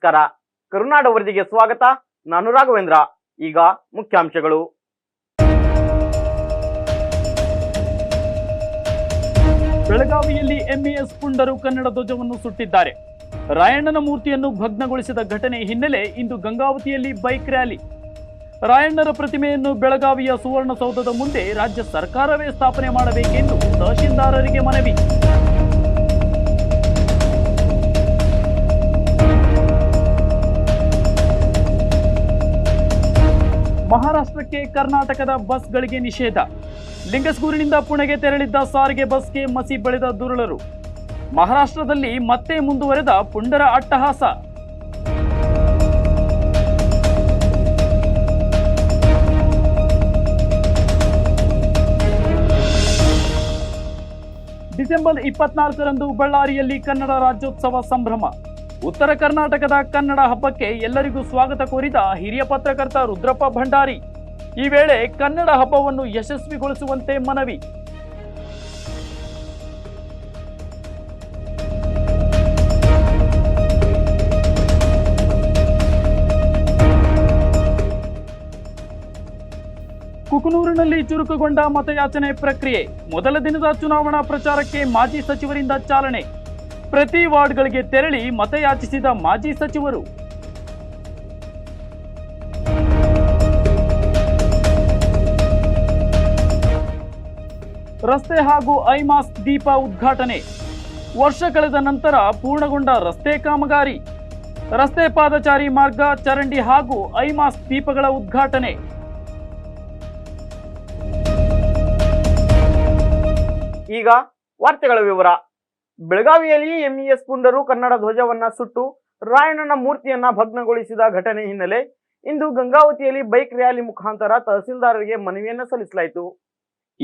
ನಮಸ್ಕಾರ. ಕರುನಾಡ ವರದಿಗೆ ಸ್ವಾಗತ. ನಾನು ರಾಘವೇಂದ್ರ. ಈಗ ಮುಖ್ಯಾಂಶಗಳು. ಬೆಳಗಾವಿಯಲ್ಲಿ ಎಂಇಎಸ್ ಪುಂಡರು ಕನ್ನಡ ಧ್ವಜವನ್ನು ಸುಟ್ಟಿದ್ದಾರೆ. ರಾಯಣ್ಣನ ಮೂರ್ತಿಯನ್ನು ಭಗ್ನಗೊಳಿಸಿದ ಘಟನೆ ಹಿನ್ನೆಲೆ ಇಂದು ಗಂಗಾವತಿಯಲ್ಲಿ ಬೈಕ್ ರ್ಯಾಲಿ. ರಾಯಣ್ಣರ ಪ್ರತಿಮೆಯನ್ನು ಬೆಳಗಾವಿಯ ಸುವರ್ಣಸೌಧದ ಮುಂದೆ ರಾಜ್ಯ ಸರ್ಕಾರವೇ ಸ್ಥಾಪನೆ ಮಾಡಬೇಕೆಂದು ತಹಶೀಲ್ದಾರರಿಗೆ ಮನವಿ. ಮಹಾರಾಷ್ಟ್ರಕ್ಕೆ ಕರ್ನಾಟಕದ ಬಸ್ಗಳಿಗೆ ನಿಷೇಧ. ಲಿಂಗಸ್ಗೂರಿನಿಂದ ಪುಣೆಗೆ ತೆರಳಿದ್ದ ಸಾರಿಗೆ ಬಸ್ಗೆ ಮಸಿ ಬಳಿದ ದುರುಳರು. ಮಹಾರಾಷ್ಟ್ರದಲ್ಲಿ ಮತ್ತೆ ಮುಂದುವರೆದ ಪುಂಡರ ಅಟ್ಟಹಾಸ. ಡಿಸೆಂಬರ್ 24ರಂದು ಬಳ್ಳಾರಿಯಲ್ಲಿ ಕನ್ನಡ ರಾಜ್ಯೋತ್ಸವ ಸಂಭ್ರಮ. ಉತ್ತರ ಕರ್ನಾಟಕದ ಕನ್ನಡ ಹಬ್ಬಕ್ಕೆ ಎಲ್ಲರಿಗೂ ಸ್ವಾಗತ ಕೋರಿದ ಹಿರಿಯ ಪತ್ರಕರ್ತ ರುದ್ರಪ್ಪ ಭಂಡಾರಿ. ಈ ವೇಳೆ ಕನ್ನಡ ಹಬ್ಬವನ್ನು ಯಶಸ್ವಿಗೊಳಿಸುವಂತೆ ಮನವಿ. ಕುಕನೂರಿನಲ್ಲಿ ಚುರುಕುಗೊಂಡ ಮತಯಾಚನೆ ಪ್ರಕ್ರಿಯೆ. ಮೊದಲ ದಿನದ ಚುನಾವಣಾ ಪ್ರಚಾರಕ್ಕೆ ಮಾಜಿ ಸಚಿವರಿಂದ ಚಾಲನೆ. ಪ್ರತಿ ವಾರ್ಡ್ಗಳಿಗೆ ತೆರಳಿ ಮತಯಾಚಿಸಿದ ಮಾಜಿ ಸಚಿವರು. ರಸ್ತೆ ಹಾಗೂ ಐಮಾಸ್ ದೀಪ ಉದ್ಘಾಟನೆ. ವರ್ಷ ಕಳೆದ ನಂತರ ಪೂರ್ಣಗೊಂಡ ರಸ್ತೆ ಕಾಮಗಾರಿ. ರಸ್ತೆ ಪಾದಚಾರಿ ಮಾರ್ಗ, ಚರಂಡಿ ಹಾಗೂ ಐಮಾಸ್ ದೀಪಗಳ ಉದ್ಘಾಟನೆ. ಈಗ ವಾರ್ತೆಗಳ ವಿವರ. ಬೆಳಗಾವಿಯಲ್ಲಿ ಎಂಇಎಸ್ ಪುಂಡರು ಕನ್ನಡ ಧ್ವಜವನ್ನ ಸುಟ್ಟು ರಾಯಣ್ಣನ ಮೂರ್ತಿಯನ್ನ ಭಗ್ನಗೊಳಿಸಿದ ಘಟನೆ ಹಿನ್ನೆಲೆ ಇಂದು ಗಂಗಾವತಿಯಲ್ಲಿ ಬೈಕ್ ರ್ಯಾಲಿ ಮುಖಾಂತರ ತಹಸೀಲ್ದಾರರಿಗೆ ಮನವಿಯನ್ನ ಸಲ್ಲಿಸಲಾಯಿತು.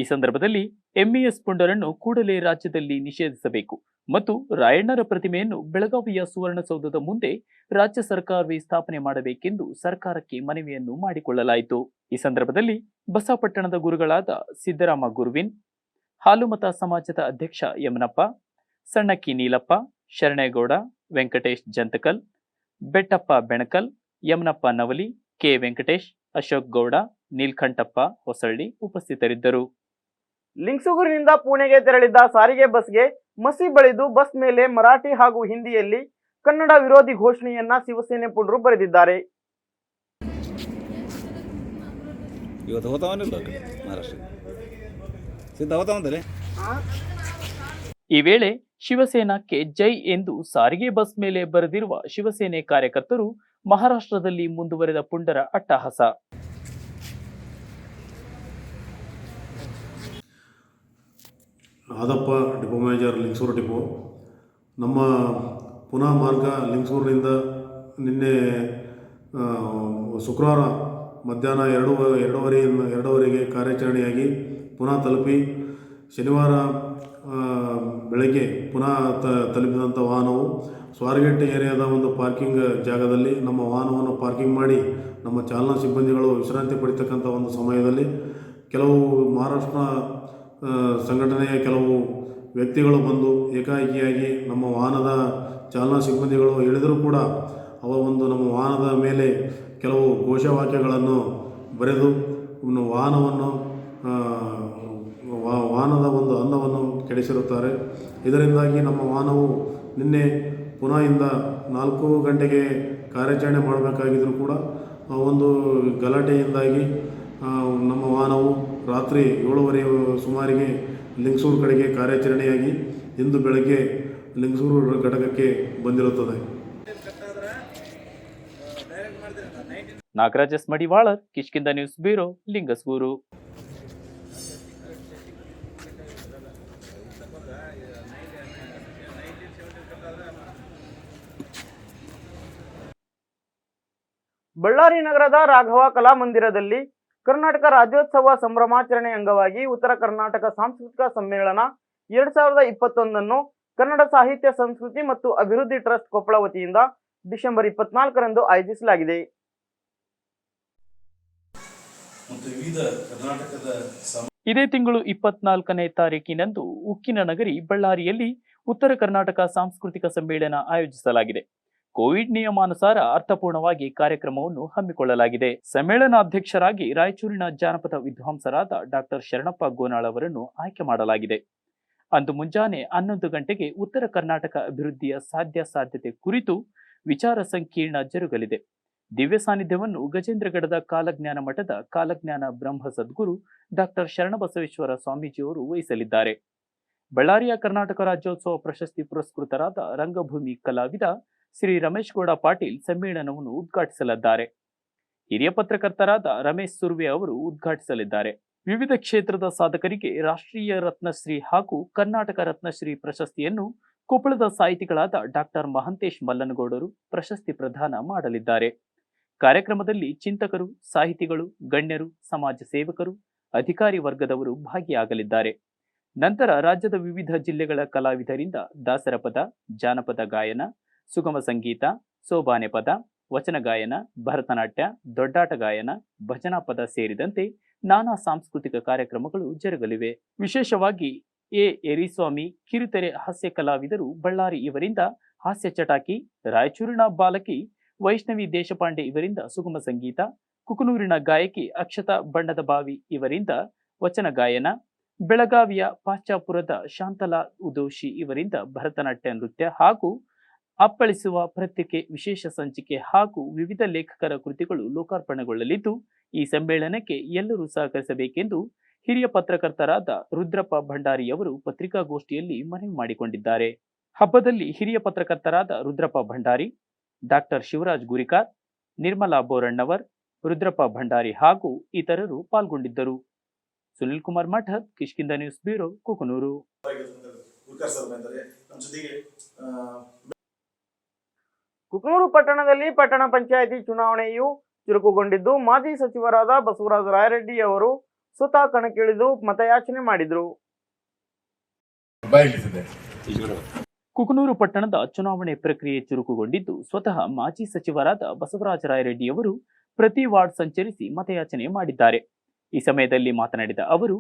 ಈ ಸಂದರ್ಭದಲ್ಲಿ ಎಂಇಎಸ್ ಪುಂಡರನ್ನು ಕೂಡಲೇ ರಾಜ್ಯದಲ್ಲಿ ನಿಷೇಧಿಸಬೇಕು ಮತ್ತು ರಾಯಣ್ಣರ ಪ್ರತಿಮೆಯನ್ನು ಬೆಳಗಾವಿಯ ಸುವರ್ಣಸೌಧದ ಮುಂದೆ ರಾಜ್ಯ ಸರ್ಕಾರವೇ ಸ್ಥಾಪನೆ ಮಾಡಬೇಕೆಂದು ಸರ್ಕಾರಕ್ಕೆ ಮನವಿಯನ್ನು ಮಾಡಿಕೊಳ್ಳಲಾಯಿತು. ಈ ಸಂದರ್ಭದಲ್ಲಿ ಬಸವಪಟ್ಟಣದ ಗುರುಗಳಾದ ಸಿದ್ದರಾಮ ಗುರುವಿನ್, ಹಾಲುಮತ ಸಮಾಜದ ಅಧ್ಯಕ್ಷ ಯಮನಪ್ಪ, ಸಣ್ಣಕ್ಕಿ ನೀಲಪ್ಪ, ಶರಣೇಗೌಡ, ವೆಂಕಟೇಶ್ ಜಂತಕಲ್, ಬೆಟ್ಟಪ್ಪ ಬೆಣಕಲ್, ಯಮನಪ್ಪ ನವಲಿ, ಕೆ ವೆಂಕಟೇಶ್, ಅಶೋಕ್ ಗೌಡ, ನೀಲ್ಕಂಠಪ್ಪ ಹೊಸಳ್ಳಿ ಉಪಸ್ಥಿತರಿದ್ದರು. ಲಿಂಗಸೂರಿನಿಂದ ಪುಣೆಗೆ ತೆರಳಿದ್ದ ಸಾರಿಗೆ ಬಸ್ಗೆ ಮಸಿ ಬಳಿದು ಬಸ್ ಮೇಲೆ ಮರಾಠಿ ಹಾಗೂ ಹಿಂದಿಯಲ್ಲಿ ಕನ್ನಡ ವಿರೋಧಿ ಘೋಷಣೆಯನ್ನ ಶಿವಸೇನೆ ಪುಂಡರು ಬರೆದಿದ್ದಾರೆ. ಈ ವೇಳೆ ಶಿವಸೇನಾಕ್ಕೆ ಜೈ ಎಂದು ಸಾರಿಗೆ ಬಸ್ ಮೇಲೆ ಬರೆದಿರುವ ಶಿವಸೇನೆ ಕಾರ್ಯಕರ್ತರು ಮಹಾರಾಷ್ಟ್ರದಲ್ಲಿ ಮುಂದುವರೆದ ಪುಂಡರ ಅಟ್ಟಹಾಸ. ಆದಪ್ಪ ಡಿಪೋ ಮ್ಯಾನೇಜರ್, ಲಿಂಗಸೂರು ಡಿಪೋ. ನಮ್ಮ ಪುನಃ ಮಾರ್ಗ ಲಿಂಗಸೂರಿನಿಂದ ನಿನ್ನೆ ಶುಕ್ರವಾರ ಮಧ್ಯಾಹ್ನ 2:30 ಕಾರ್ಯಾಚರಣೆಯಾಗಿ ಪುನಃ ತಲುಪಿ ಶನಿವಾರ ಬೆಳಗ್ಗೆ ಪುನಃ ತಲುಪಿದಂಥ ವಾಹನವು ಸ್ವಾರಗೇಟ್ ಏರಿಯಾದ ಒಂದು ಪಾರ್ಕಿಂಗ್ ಜಾಗದಲ್ಲಿ ನಮ್ಮ ವಾಹನವನ್ನು ಪಾರ್ಕಿಂಗ್ ಮಾಡಿ ನಮ್ಮ ಚಾಲನಾ ಸಿಬ್ಬಂದಿಗಳು ವಿಶ್ರಾಂತಿ ಪಡಿತಕ್ಕಂಥ ಒಂದು ಸಮಯದಲ್ಲಿ ಕೆಲವು ಮಹಾರಾಷ್ಟ್ರ ಸಂಘಟನೆಯ ಕೆಲವು ವ್ಯಕ್ತಿಗಳು ಬಂದು ಏಕಾಏಕಿಯಾಗಿ ನಮ್ಮ ವಾಹನದ ಚಾಲನಾ ಸಿಬ್ಬಂದಿಗಳು ಇಳಿದರೂ ಕೂಡ ನಮ್ಮ ವಾಹನದ ಮೇಲೆ ಕೆಲವು ಘೋಷವಾಕ್ಯಗಳನ್ನು ಬರೆದು ವಾಹನದ ಒಂದು ಅಂದವನ್ನು ಕೆಡಿಸಿರುತ್ತಾರೆ. ಇದರಿಂದಾಗಿ ನಮ್ಮ ವಾಹನವು ನಿನ್ನೆ ಪುನಃ 4 ಗಂಟೆಗೆ ಕಾರ್ಯಾಚರಣೆ ಮಾಡಬೇಕಾಗಿದ್ದರೂ ಕೂಡ ಒಂದು ಗಲಾಟೆಯಿಂದಾಗಿ ನಮ್ಮ ವಾಹನವು ರಾತ್ರಿ 7:30 ಸುಮಾರಿಗೆ ಲಿಂಗಸೂರು ಕಡೆಗೆ ಕಾರ್ಯಾಚರಣೆಯಾಗಿ ಇಂದು ಬೆಳಗ್ಗೆ ಲಿಂಗಸೂರು ಘಟಕಕ್ಕೆ ಬಂದಿರುತ್ತದೆ. Nagaraja Madiwalar, Kishkindha news bureau, Lingasugur. ಬಳ್ಳಾರಿ ನಗರದ ರಾಘವ ಕಲಾಮಂದಿರದಲ್ಲಿ ಕರ್ನಾಟಕ ರಾಜ್ಯೋತ್ಸವ ಸಂಭ್ರಮಾಚರಣೆ ಅಂಗವಾಗಿ ಉತ್ತರ ಕರ್ನಾಟಕ ಸಾಂಸ್ಕೃತಿಕ ಸಮ್ಮೇಳನ 2021 ಕನ್ನಡ ಸಾಹಿತ್ಯ ಸಂಸ್ಕೃತಿ ಮತ್ತು ಅಭಿವೃದ್ಧಿ ಟ್ರಸ್ಟ್ ಕೊಪ್ಪಳ ವತಿಯಿಂದ ಡಿಸೆಂಬರ್ 24ರಂದು ಆಯೋಜಿಸಲಾಗಿದೆ. ಇದೇ ತಿಂಗಳು 24ನೇ ತಾರೀಕಿನಂದು ಉಕ್ಕಿನ ನಗರಿ ಬಳ್ಳಾರಿಯಲ್ಲಿ ಉತ್ತರ ಕರ್ನಾಟಕ ಸಾಂಸ್ಕೃತಿಕ ಸಮ್ಮೇಳನ ಆಯೋಜಿಸಲಾಗಿದೆ. ಕೋವಿಡ್ ನಿಯಮಾನುಸಾರ ಅರ್ಥಪೂರ್ಣವಾಗಿ ಕಾರ್ಯಕ್ರಮವನ್ನು ಹಮ್ಮಿಕೊಳ್ಳಲಾಗಿದೆ. ಸಮ್ಮೇಳನಾಧ್ಯಕ್ಷರಾಗಿ ರಾಯಚೂರಿನ ಜಾನಪದ ವಿದ್ವಾಂಸರಾದ ಡಾಕ್ಟರ್ ಶರಣಪ್ಪ ಗೋನಾಳ್ ಅವರನ್ನು ಆಯ್ಕೆ ಮಾಡಲಾಗಿದೆ. ಅಂದು ಮುಂಜಾನೆ 11 ಗಂಟೆಗೆ ಉತ್ತರ ಕರ್ನಾಟಕ ಅಭಿವೃದ್ಧಿಯ ಸಾಧ್ಯತೆ ಕುರಿತು ವಿಚಾರ ಸಂಕಿರಣ ಜರುಗಲಿದೆ. ದಿವ್ಯ ಸಾನ್ನಿಧ್ಯವನ್ನು ಗಜೇಂದ್ರಗಡದ ಕಾಲಜ್ಞಾನ ಮಠದ ಕಾಲಜ್ಞಾನ ಬ್ರಹ್ಮ ಸದ್ಗುರು ಡಾಕ್ಟರ್ ಶರಣಬಸವೇಶ್ವರ ಸ್ವಾಮೀಜಿಯವರು ವಹಿಸಲಿದ್ದಾರೆ. ಬಳ್ಳಾರಿಯ ಕರ್ನಾಟಕ ರಾಜ್ಯೋತ್ಸವ ಪ್ರಶಸ್ತಿ ಪುರಸ್ಕೃತರಾದ ರಂಗಭೂಮಿ ಕಲಾವಿದ ಶ್ರೀ ರಮೇಶ್ ಗೌಡ ಪಾಟೀಲ್ ಸಮ್ಮೇಳನವನ್ನು ಉದ್ಘಾಟಿಸಲಿದ್ದಾರೆ. ಹಿರಿಯ ಪತ್ರಕರ್ತರಾದ ರಮೇಶ್ ಸುರ್ವೆ ಅವರು ಉದ್ಘಾಟಿಸಲಿದ್ದಾರೆ. ವಿವಿಧ ಕ್ಷೇತ್ರದ ಸಾಧಕರಿಗೆ ರಾಷ್ಟ್ರೀಯ ರತ್ನಶ್ರೀ ಹಾಗೂ ಕರ್ನಾಟಕ ರತ್ನಶ್ರೀ ಪ್ರಶಸ್ತಿಯನ್ನು ಕೊಪ್ಪಳದ ಸಾಹಿತಿಗಳಾದ ಡಾಕ್ಟರ್ ಮಹಂತೇಶ್ ಮಲ್ಲನಗೌಡರು ಪ್ರಶಸ್ತಿ ಪ್ರದಾನ ಮಾಡಲಿದ್ದಾರೆ. ಕಾರ್ಯಕ್ರಮದಲ್ಲಿ ಚಿಂತಕರು, ಸಾಹಿತಿಗಳು, ಗಣ್ಯರು, ಸಮಾಜ ಸೇವಕರು, ಅಧಿಕಾರಿ ವರ್ಗದವರು ಭಾಗಿಯಾಗಲಿದ್ದಾರೆ. ನಂತರ ರಾಜ್ಯದ ವಿವಿಧ ಜಿಲ್ಲೆಗಳ ಕಲಾವಿದರಿಂದ ದಾಸರ ಪದ, ಜಾನಪದ ಗಾಯನ, ಸುಗಮ ಸಂಗೀತ, ಸೋಬಾನೆ ಪದ, ವಚನ ಗಾಯನ, ಭರತನಾಟ್ಯ, ದೊಡ್ಡಾಟ ಗಾಯನ, ಭಜನಾ ಪದ ಸೇರಿದಂತೆ ನಾನಾ ಸಾಂಸ್ಕೃತಿಕ ಕಾರ್ಯಕ್ರಮಗಳು ಜರುಗಲಿವೆ. ವಿಶೇಷವಾಗಿ ಎರಿಸ್ವಾಮಿ ಕಿರುತೆರೆ ಹಾಸ್ಯ ಕಲಾವಿದರು ಬಳ್ಳಾರಿ ಇವರಿಂದ ಹಾಸ್ಯ ಚಟಾಕಿ, ರಾಯಚೂರಿನ ಬಾಲಕಿ ವೈಷ್ಣವಿ ದೇಶಪಾಂಡೆ ಇವರಿಂದ ಸುಗಮ ಸಂಗೀತ, ಕುಕನೂರಿನ ಗಾಯಕಿ ಅಕ್ಷತಾ ಬಣ್ಣದ ಬಾವಿ ಇವರಿಂದ ವಚನ ಗಾಯನ, ಬೆಳಗಾವಿಯ ಪಾಶ್ಚಾಪುರದ ಶಾಂತಲಾ ಉದೋಶಿ ಇವರಿಂದ ಭರತನಾಟ್ಯ ನೃತ್ಯ ಹಾಗೂ ಅಪ್ಪಳಿಸುವ ಪತ್ರಿಕೆ ವಿಶೇಷ ಸಂಚಿಕೆ ಹಾಗೂ ವಿವಿಧ ಲೇಖಕರ ಕೃತಿಗಳು ಲೋಕಾರ್ಪಣೆಗೊಳ್ಳಲಿದ್ದು, ಈ ಸಮ್ಮೇಳನಕ್ಕೆ ಎಲ್ಲರೂ ಸಹಕರಿಸಬೇಕೆಂದು ಹಿರಿಯ ಪತ್ರಕರ್ತರಾದ ರುದ್ರಪ್ಪ ಭಂಡಾರಿಯವರು ಪತ್ರಿಕಾಗೋಷ್ಠಿಯಲ್ಲಿ ಮನವಿ ಮಾಡಿಕೊಂಡಿದ್ದಾರೆ. ಹಬ್ಬದಲ್ಲಿ ಹಿರಿಯ ಪತ್ರಕರ್ತರಾದ ರುದ್ರಪ್ಪ ಭಂಡಾರಿ, ಡಾಕ್ಟರ್ ಶಿವರಾಜ್ ಗುರಿಕಾರ್, ನಿರ್ಮಲಾ ಬೋರಣ್ಣವರ್, ರುದ್ರಪ್ಪ ಭಂಡಾರಿ ಹಾಗೂ ಇತರರು ಪಾಲ್ಗೊಂಡಿದ್ದರು. ಸುನಿಲ್ ಕುಮಾರ್ ಮಠದ್, ಕಿಷ್ಕಿಂಧ ನ್ಯೂಸ್ ಬ್ಯೂರೋ, ಕುಕನೂರು. ಕುಕನೂರು ಪಟ್ಟಣದಲ್ಲಿ ಪಟ್ಟಣ ಪಂಚಾಯಿತಿ ಚುನಾವಣೆಯು ಚುರುಕುಗೊಂಡಿದ್ದು, ಮಾಜಿ ಸಚಿವರಾದ ಬಸವರಾಜ ರಾಯರೆಡ್ಡಿ ಅವರು ಸ್ವತಃ ಕಣಕ್ಕಿಳಿದು ಮತಯಾಚನೆ ಮಾಡಿದರು. ಕುಕನೂರು ಪಟ್ಟಣದ ಚುನಾವಣೆ ಪ್ರಕ್ರಿಯೆ ಚುರುಕುಗೊಂಡಿದ್ದು, ಸ್ವತಃ ಮಾಜಿ ಸಚಿವರಾದ ಬಸವರಾಜ ರಾಯರೆಡ್ಡಿಯವರು ಪ್ರತಿ ವಾರ್ಡ್ ಸಂಚರಿಸಿ ಮತಯಾಚನೆ ಮಾಡಿದ್ದಾರೆ. ಈ ಸಮಯದಲ್ಲಿ ಮಾತನಾಡಿದ ಅವರು,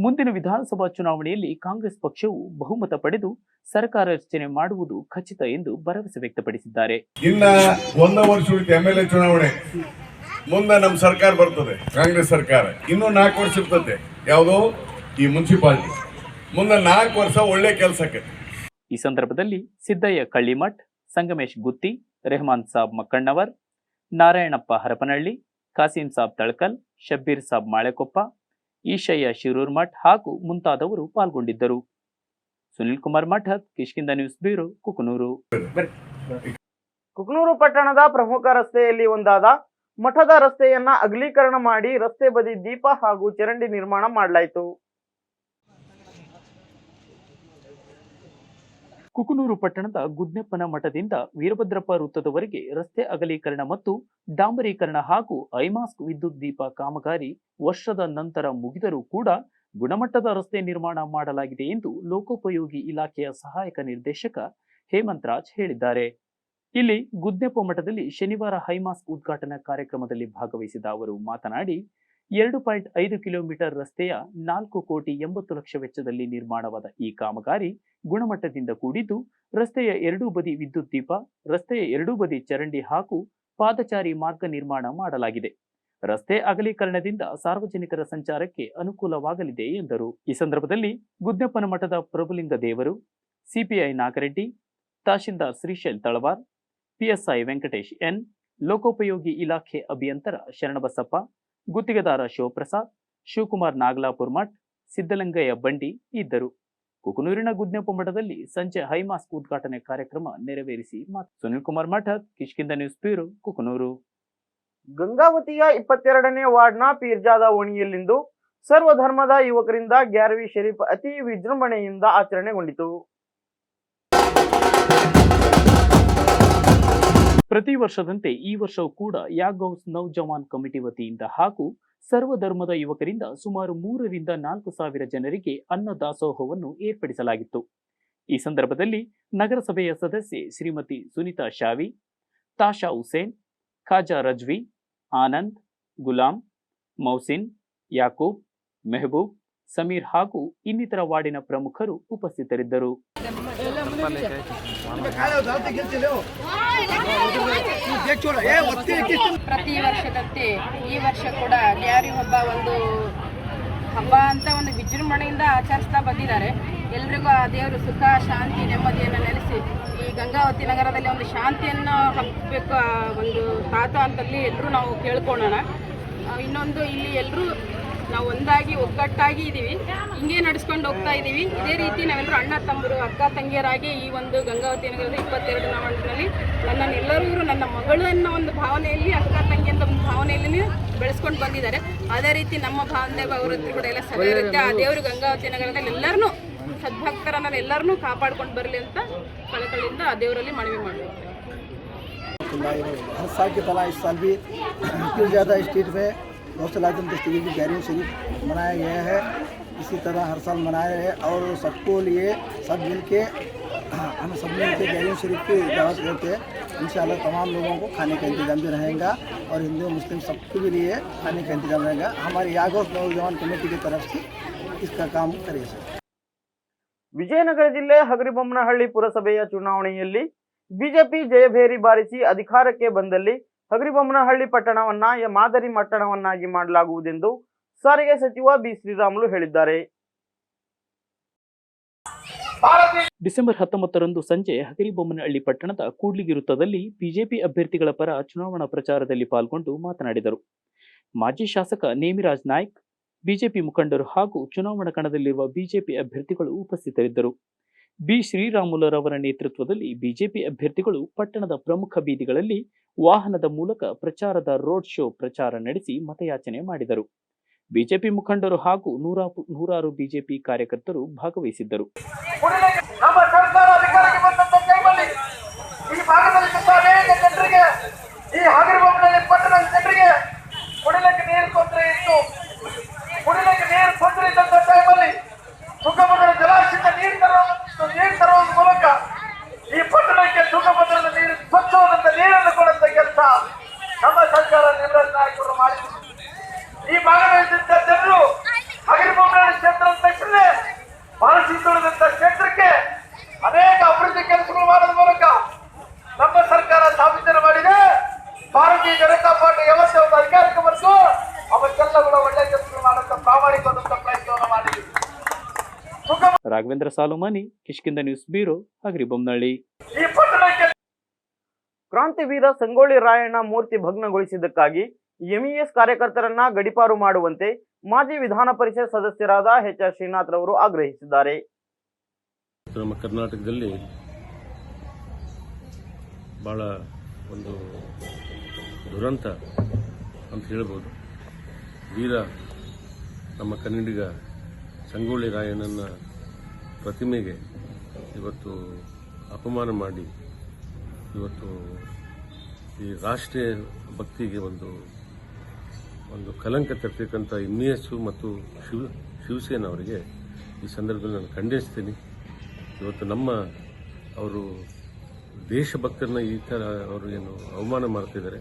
ಮುಂದಿನ ವಿಧಾನಸಭಾ ಚುನಾವಣೆಯಲ್ಲಿ ಕಾಂಗ್ರೆಸ್ ಪಕ್ಷವು ಬಹುಮತ ಪಡೆದು ಸರ್ಕಾರ ರಚನೆ ಮಾಡುವುದು ಖಚಿತ ಎಂದು ಭರವಸೆ ವ್ಯಕ್ತಪಡಿಸಿದ್ದಾರೆ. ಇನ್ನ 1 ವರ್ಷ ಉಳಿದ MLA ಚುನಾವಣೆ ಮುಂದೆ ನಮ್ಮ ಸರ್ಕಾರ ಬರ್ತದೆ, ಕಾಂಗ್ರೆಸ್ ಸರ್ಕಾರ. ಇನ್ನೂ 4 ವರ್ಷ ಇರ್ತದೆ, ಯಾವುದೋ ಈ ಮುನ್ಸಿಪಾಲಿಟಿ. ಮುಂದೆ 4 ವರ್ಷ ಒಳ್ಳೆ ಕೆಲಸಕ್ಕೆ. ಈ ಸಂದರ್ಭದಲ್ಲಿ ಸಿದ್ದಯ್ಯ ಕಳ್ಳಿಮಠ್, ಸಂಗಮೇಶ್ ಗುತ್ತಿ, ರೆಹಮಾನ್ ಸಾಬ್ ಮಕ್ಕಣ್ಣವರ್, ನಾರಾಯಣಪ್ಪ ಹರಪನಹಳ್ಳಿ, ಕಾಸಿಂ ಸಾಬ್ ತಳಕಲ್, ಶಬ್ಬೀರ್ ಸಾಬ್ ಮಾಳೆಕೊಪ್ಪ, ಈಶಯ್ಯ ಶಿರೂರ್ಮಠ್ ಹಾಗೂ ಮುಂತಾದವರು ಪಾಲ್ಗೊಂಡಿದ್ದರು. ಸುನಿಲ್ ಕುಮಾರ್ ಮಠದ್, ಕಿಷ್ಕಿಂಧ ನ್ಯೂಸ್ ಬ್ಯೂರೋ, ಕುಕನೂರು. ಕುಕನೂರು ಪಟ್ಟಣದ ಪ್ರಮುಖ ರಸ್ತೆಯಲ್ಲಿ ಒಂದಾದ ಮಠದ ರಸ್ತೆಯನ್ನ ಅಗಲೀಕರಣ ಮಾಡಿ ರಸ್ತೆ ಬದಿ ದೀಪ ಹಾಗೂ ಚರಂಡಿ ನಿರ್ಮಾಣ ಮಾಡಲಾಯಿತು. ಕುಕನೂರು ಪಟ್ಟಣದ ಗುದ್ನೆಪ್ಪನ ಮಠದಿಂದ ವೀರಭದ್ರಪ್ಪ ವೃತ್ತದವರೆಗೆ ರಸ್ತೆ ಅಗಲೀಕರಣ ಮತ್ತು ಡಾಂಬರೀಕರಣ ಹಾಗೂ ಐಮಾಸ್ಕ್ ವಿದ್ಯುತ್ ದೀಪ ಕಾಮಗಾರಿ ವರ್ಷದ ನಂತರ ಮುಗಿದರೂ ಕೂಡ ಗುಣಮಟ್ಟದ ರಸ್ತೆ ನಿರ್ಮಾಣ ಮಾಡಲಾಗಿದೆ ಎಂದು ಲೋಕೋಪಯೋಗಿ ಇಲಾಖೆಯ ಸಹಾಯಕ ನಿರ್ದೇಶಕ ಹೇಮಂತ್ ರಾಜ್ ಹೇಳಿದ್ದಾರೆ. ಇಲ್ಲಿ ಗುದ್ನೆಪ್ಪ ಮಠದಲ್ಲಿ ಶನಿವಾರ ಹೈಮಾಸ್ಕ್ ಉದ್ಘಾಟನಾ ಕಾರ್ಯಕ್ರಮದಲ್ಲಿ ಭಾಗವಹಿಸಿದ ಅವರು ಮಾತನಾಡಿ, 2.5 ಕಿಲೋಮೀಟರ್ ರಸ್ತೆಯ 4,80,00,000 ವೆಚ್ಚದಲ್ಲಿ ನಿರ್ಮಾಣವಾದ ಈ ಕಾಮಗಾರಿ ಗುಣಮಟ್ಟದಿಂದ ಕೂಡಿದ್ದು, ರಸ್ತೆಯ ಎರಡೂ ಬದಿ ವಿದ್ಯುತ್ ದೀಪ, ರಸ್ತೆಯ ಎರಡೂ ಬದಿ ಚರಂಡಿ ಹಾಗೂ ಪಾದಚಾರಿ ಮಾರ್ಗ ನಿರ್ಮಾಣ ಮಾಡಲಾಗಿದೆ. ರಸ್ತೆ ಅಗಲೀಕರಣದಿಂದ ಸಾರ್ವಜನಿಕರ ಸಂಚಾರಕ್ಕೆ ಅನುಕೂಲವಾಗಲಿದೆ ಎಂದರು. ಈ ಸಂದರ್ಭದಲ್ಲಿ ಗುದ್ನೆಪ್ಪನ ಮಠದ ಪ್ರಭುಲಿಂಗ ದೇವರು, CPI Nagareddy, tahsildar Shrishail Talawar, PSI Venkatesh N, ಲೋಕೋಪಯೋಗಿ ಇಲಾಖೆ ಅಭಿಯಂತರ ಶರಣಬಸಪ್ಪ, ಗುತ್ತಿಗೆದಾರ ಶಿವಪ್ರಸಾದ್, ಶಿವಕುಮಾರ್ ನಾಗಲಾಪುರ್ ಮಠ್, ಸಿದ್ದಲಿಂಗಯ್ಯ ಬಂಡಿ ಇದ್ದರು. ಕುಕನೂರಿನ ಗುದ್ನೆಪ್ಪ ಮಠದಲ್ಲಿ ಸಂಜೆ ಹೈಮಾಸ್ಕ್ ಉದ್ಘಾಟನೆ ಕಾರ್ಯಕ್ರಮ ನೆರವೇರಿಸಿ ಸುನಿಲ್ ಕುಮಾರ್ ಮಠದ್, ಕಿಷ್ಕಿಂಧ ನ್ಯೂಸ್ ಬ್ಯೂರೋ, ಕುಕನೂರು. ಗಂಗಾವತಿಯ 22ನೇ ವಾರ್ಡ್ನ ಪೀರ್ಜಾದ ಓಣಿಯಲ್ಲಿಂದು ಸರ್ವಧರ್ಮದ ಯುವಕರಿಂದ ಗ್ಯಾರವಿ ಶರೀಫ್ ಅತಿ ವಿಜೃಂಭಣೆಯಿಂದ ಆಚರಣೆಗೊಂಡಿತು. ಪ್ರತಿ ವರ್ಷದಂತೆ ಈ ವರ್ಷವೂ ಕೂಡ ಯಾಗೌಸ್ ನೌಜವಾನ್ ಕಮಿಟಿ ವತಿಯಿಂದ ಹಾಗೂ ಸರ್ವಧರ್ಮದ ಯುವಕರಿಂದ ಸುಮಾರು 3 ರಿಂದ 4 ಸಾವಿರ ಜನರಿಗೆ ಅನ್ನ ದಾಸೋಹವನ್ನು ಏರ್ಪಡಿಸಲಾಗಿತ್ತು. ಈ ಸಂದರ್ಭದಲ್ಲಿ ನಗರಸಭೆಯ ಸದಸ್ಯೆ ಶ್ರೀಮತಿ ಸುನಿತಾ ಶಾವಿ, ತಾಶಾ ಹುಸೇನ್, ಖಾಜಾ ರಜ್ವಿ, ಆನಂದ್, ಗುಲಾಂ, ಮೌಸಿನ್, ಯಾಕೂಬ್, ಮೆಹಬೂಬ್, ಸಮೀರ್ ಹಾಗೂ ಇನ್ನಿತರ ವಾರ್ಡಿನ ಪ್ರಮುಖರು ಉಪಸ್ಥಿತರಿದ್ದರು. ಪ್ರತಿ ವರ್ಷದಂತೆ ಈ ವರ್ಷ ಕೂಡ ನ್ಯಾರಿ ಹಬ್ಬ ಒಂದು ಹಬ್ಬ ಅಂತ ಒಂದು ವಿಜೃಂಭಣೆಯಿಂದ ಆಚರಿಸ್ತಾ ಬಂದಿದ್ದಾರೆ. ಎಲ್ರಿಗೂ ಆ ದೇವರು ಸುಖ ಶಾಂತಿ ನೆಮ್ಮದಿಯನ್ನು ನೆಲೆಸಿ ಈ ಗಂಗಾವತಿ ನಗರದಲ್ಲಿ ಒಂದು ಶಾಂತಿಯನ್ನು ಹಬ್ಬಬೇಕು ಒಂದು ತಾತ ಅಂತಲ್ಲಿ ಎಲ್ಲರೂ ನಾವು ಕೇಳ್ಕೊಳ್ಳೋಣ. ಇನ್ನೊಂದು ಇಲ್ಲಿ ಎಲ್ಲರೂ ನಾವು ಒಂದಾಗಿ ಒಗ್ಗಟ್ಟಾಗಿ ಇದ್ದೀವಿ, ಹಿಂಗೆ ನಡೆಸ್ಕೊಂಡು ಹೋಗ್ತಾ ಇದ್ದೀವಿ. ಇದೇ ರೀತಿ ನಾವೆಲ್ಲರೂ ಅಣ್ಣ ತಮ್ಮರು ಅಕ್ಕ ತಂಗಿಯರಾಗಿ ಈ ಒಂದು ಗಂಗಾವತಿ ನಗರದ 22ನೇ ವಾರ್ಡ್ನಲ್ಲಿ ನನ್ನನ್ನೆಲ್ಲರೂ ನನ್ನ ಮಗಳು ಅನ್ನೋ ಒಂದು ಭಾವನೆಯಲ್ಲಿ ಅಕ್ಕ ತಂಗಿ ಅಂತ ಒಂದು ಭಾವನೆಯಲ್ಲಿ ಬೆಳೆಸ್ಕೊಂಡು ಬಂದಿದ್ದಾರೆ. ಅದೇ ರೀತಿ ನಮ್ಮ ಬಾಂಧವ್ಯ ಅವ್ರ ಹತ್ರ ಕೂಡ ಎಲ್ಲ ಸಭೆ ಇರುತ್ತೆ. ಆ ದೇವರು ಗಂಗಾವತಿ ನಗರದಲ್ಲಿ ಎಲ್ಲರನ್ನೂ ಸದ್ಭಕ್ತರನ್ನ ಎಲ್ಲರನ್ನೂ ಕಾಪಾಡ್ಕೊಂಡು ಬರಲಿ ಅಂತ ಕಳಕಳಿಯಿಂದ ಆ ದೇವರಲ್ಲಿ ಮನವಿ ಮಾಡಬೇಕು. हर साल की तरह इस साल भी क्यों ज़्यादा स्टेट में गौसल आजम दस्तगीर की गैरियन शरीफ मनाया गया है. इसी तरह हर साल मनाया है और सबको लिए सब मिल के हम सब मिल के गैरियन शरीफ की दावत देते हैं. इंशाल्लाह तमाम लोगों को खाने का इंतज़ाम भी रहेगा और हिंदू मुस्लिम सबके भी लिए खाने का इंतज़ाम रहेगा. हमारी यागोस नौजवान कमेटी की तरफ से इसका काम करेंगे. ವಿಜಯನಗರ ಜಿಲ್ಲೆ ಹಗರಿಬೊಮ್ಮನಹಳ್ಳಿ ಪುರಸಭೆಯ ಚುನಾವಣೆಯಲ್ಲಿ ಬಿಜೆಪಿ ಜಯಭೇರಿ ಬಾರಿಸಿ ಅಧಿಕಾರಕ್ಕೆ ಬಂದಲ್ಲಿ ಹಗರಿಬೊಮ್ಮನಹಳ್ಳಿ ಪಟ್ಟಣವನ್ನ ಮಾದರಿ ಪಟ್ಟಣವನ್ನಾಗಿ ಮಾಡಲಾಗುವುದೆಂದು ಸಾರಿಗೆ ಸಚಿವ ಬಿ ಶ್ರೀರಾಮುಲು ಹೇಳಿದ್ದಾರೆ. ಡಿಸೆಂಬರ್ 19ರಂದು ಸಂಜೆ ಹಗರಿಬೊಮ್ಮನಹಳ್ಳಿ ಪಟ್ಟಣದ ಕೂಡ್ಲಿಗಿ ವೃತ್ತದಲ್ಲಿ ಬಿಜೆಪಿ ಅಭ್ಯರ್ಥಿಗಳ ಪರ ಚುನಾವಣಾ ಪ್ರಚಾರದಲ್ಲಿ ಪಾಲ್ಗೊಂಡು ಮಾತನಾಡಿದರು. ಮಾಜಿ ಶಾಸಕ ನೇಮಿರಾಜ್ ನಾಯ್ಕ್, ಬಿಜೆಪಿ ಮುಖಂಡರು ಹಾಗೂ ಚುನಾವಣಾ ಕಣದಲ್ಲಿರುವ ಬಿಜೆಪಿ ಅಭ್ಯರ್ಥಿಗಳು ಉಪಸ್ಥಿತರಿದ್ದರು. ಬಿ ಶ್ರೀರಾಮುಲುರವರ ನೇತೃತ್ವದಲ್ಲಿ ಬಿಜೆಪಿ ಅಭ್ಯರ್ಥಿಗಳು ಪಟ್ಟಣದ ಪ್ರಮುಖ ಬೀದಿಗಳಲ್ಲಿ ವಾಹನದ ಮೂಲಕ ಪ್ರಚಾರದ ರೋಡ್ ಶೋ ಪ್ರಚಾರ ನಡೆಸಿ ಮತಯಾಚನೆ ಮಾಡಿದರು. ಬಿಜೆಪಿ ಮುಖಂಡರು ಹಾಗೂ ನೂರಾರು ಬಿಜೆಪಿ ಕಾರ್ಯಕರ್ತರು ಭಾಗವಹಿಸಿದ್ದರು. ನಮ್ಮ ಸರ್ಕಾರ ಅಧಿಕಾರಕ್ಕೆ ಬಂದಂತ ಟೈಮಲ್ಲಿ ಈ ಭಾಗದಲ್ಲಿ ಅನೇಕ ಜನರಿಗೆ, ಈ ಹಗರಿಬೊಮ್ಮನಹಳ್ಳಿ ಪಟ್ಟಣದ ಜನರಿಗೆ ಕುಡಿಲಿಕ್ಕೆ ನೀರು ತೊಂದರೆ ಇತ್ತು. ಕುಡಿಲಿಕ್ಕೆ ನೀರು ತೊಂದರೆ ಇದ್ದಂತ ಟೈಮಲ್ಲಿ ತುಂಗಭದ್ರಾ ಜಲಾಶಯದ ನೀರು ತರುವುದರ ಮೂಲಕ ಈ ಪಟ್ಟಣಕ್ಕೆ ತುಂಗಭದ್ರದ ನೀರು ಸ್ವಚ್ಛವಾದಂತ ನೀರನ್ನು ಕೊಡುವಂತ ಕೆಲಸ ನಮ್ಮ ಸರ್ಕಾರ ನೇಮಿರಾಜ್ ನಾಯಕರು ಮಾಡಿದರು. ಈ ಭಾಗದಲ್ಲಿದ್ದ ಜನರು ಹಗರಿಬೊಮ್ಮನಹಳ್ಳಿ ಕ್ಷೇತ್ರ ಅಂದ ತಕ್ಷಣ ಬಹಳ ಹಿಂದುಳಿದಂತ ಕ್ಷೇತ್ರಕ್ಕೆ ಅನೇಕ ಅಭಿವೃದ್ಧಿ ಕೆಲಸಗಳು ಮಾಡೋದ್ರ ಮೂಲಕ ನಮ್ಮ ಸರ್ಕಾರ ಸಾಬೀತನ್ನು ಮಾಡಿದೆ. ಭಾರತೀಯ ಜನತಾ ಪಾರ್ಟಿ ಯಾವತ್ತೇ ಒಂದು ಅಧಿಕಾರಕ್ಕೆ ಬಂದು ಅವಕ್ಕೆಲ್ಲ ಕೂಡ ಒಳ್ಳೆ ಕೆಲಸಗಳು ಮಾಡುವಂತ ಪ್ರಾಮಾಣಿಕವಾದಂತ ಪ್ರಯತ್ನವನ್ನು ಮಾಡಿದೆ. Raghavendra Salumani, Kishkindha news bureau, Hagaribommanahalli. ಈ ಪಟ್ಟಣಕ್ಕೆ ಕ್ರಾಂತಿವೀರ ಸಂಗೊಳ್ಳಿ ರಾಯಣ್ಣ ಮೂರ್ತಿ ಭಗ್ನಗೊಳಿಸಿದ್ದಕ್ಕಾಗಿ ಎಂಇಎಸ್ ಕಾರ್ಯಕರ್ತರನ್ನ ಗಡಿಪಾರು ಮಾಡುವಂತೆ ಮಾಜಿ ವಿಧಾನ ಪರಿಷತ್ ಸದಸ್ಯರಾದ ಎಚ್ ಆರ್ ಶ್ರೀನಾಥ್ ರವರು ಆಗ್ರಹಿಸಿದ್ದಾರೆ. ನಮ್ಮ ಕರ್ನಾಟಕದಲ್ಲಿ ಭಾಳ ಒಂದು ದುರಂತ ಅಂತ ಹೇಳ್ಬೋದು. ವೀರ ನಮ್ಮ ಕನ್ನಡಿಗ ಸಂಗೊಳ್ಳಿ ರಾಯಣ್ಣನ ಪ್ರತಿಮೆಗೆ ಇವತ್ತು ಅಪಮಾನ ಮಾಡಿ ಇವತ್ತು ಈ ರಾಷ್ಟ್ರೀಯ ಭಕ್ತಿಗೆ ಒಂದು ಕಲಂಕ ತರ್ತಕ್ಕಂಥ ಎಂಇಎಸ್ ಮತ್ತು ಶಿವಸೇನಾ ಅವರಿಗೆ ಈ ಸಂದರ್ಭದಲ್ಲಿ ನಾನು ಖಂಡಿಸ್ತೀನಿ. ಇವತ್ತು ಅವರು ದೇಶಭಕ್ತರನ್ನ ಈ ಥರ ಅವರು ಏನು ಅವಮಾನ ಮಾಡ್ತಿದ್ದಾರೆ,